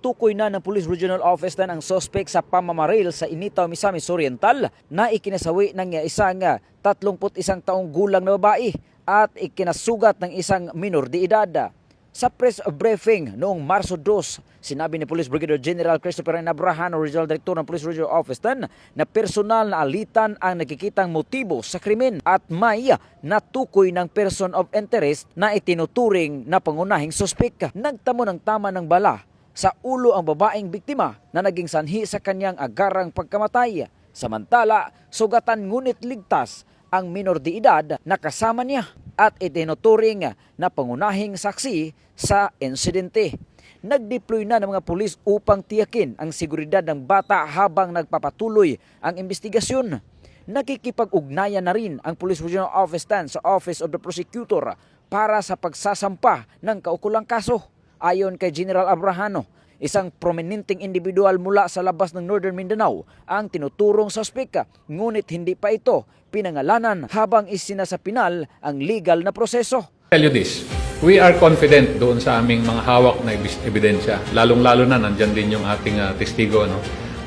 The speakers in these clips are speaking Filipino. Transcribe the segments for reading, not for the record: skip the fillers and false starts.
Tinutukoy na ng Police Regional Office ang suspect sa pamamaril sa Initaw, Misamis Oriental na ikinasawi ng isang 31 taong gulang na babae at ikinasugat ng isang minor de edad. Sa press briefing noong Marso 2, sinabi ni Police Brigadier General Christopher Abrahano, Regional Director ng Police Regional Office na personal na alitan ang nakikitang motibo sa krimen at may natukoy ng person of interest na itinuturing na pangunahing suspek. Nagtamo ng tama ng bala sa ulo ang babaeng biktima na naging sanhi sa kanyang agarang pagkamatay. Samantala, sugatan ngunit ligtas ang minor de edad na kasama niya at itinuturing na pangunahing saksi sa insidente. Nag-deploy na ng mga pulis upang tiyakin ang seguridad ng bata habang nagpapatuloy ang investigasyon. Nakikipag-ugnayan na rin ang Police Regional Office sa Office of the Prosecutor para sa pagsasampa ng kaukulang kaso. Ayon kay General Abrahano, isang prominenteng individual mula sa labas ng Northern Mindanao ang tinuturong suspek, ngunit hindi pa ito pinangalanan habang isinasapinal ang legal na proseso. Tell you this, we are confident doon sa aming mga hawak na ebidensya, lalong-lalo na nandyan din yung ating testigo. No?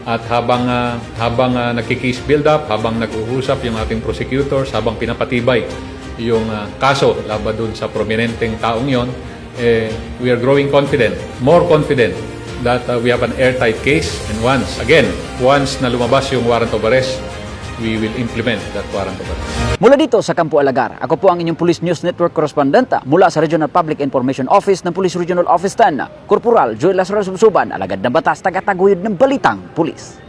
At habang nagki-case build up, habang nag-uusap yung ating prosecutors, habang pinapatibay yung kaso laban doon sa prominenteng taong yon, we are growing confident, more confident that we have an airtight case. And once na lumabas yung warrant of arrest, we will implement that warrant of arrest. Mula dito sa Campo Alagar, ako po ang inyong Police News Network correspondent mula sa Regional Public Information Office ng Police Regional Office 10, Corporal Joel Lazaro Subsuban, alagad ng batas, tagataguyod ng balitang pulis.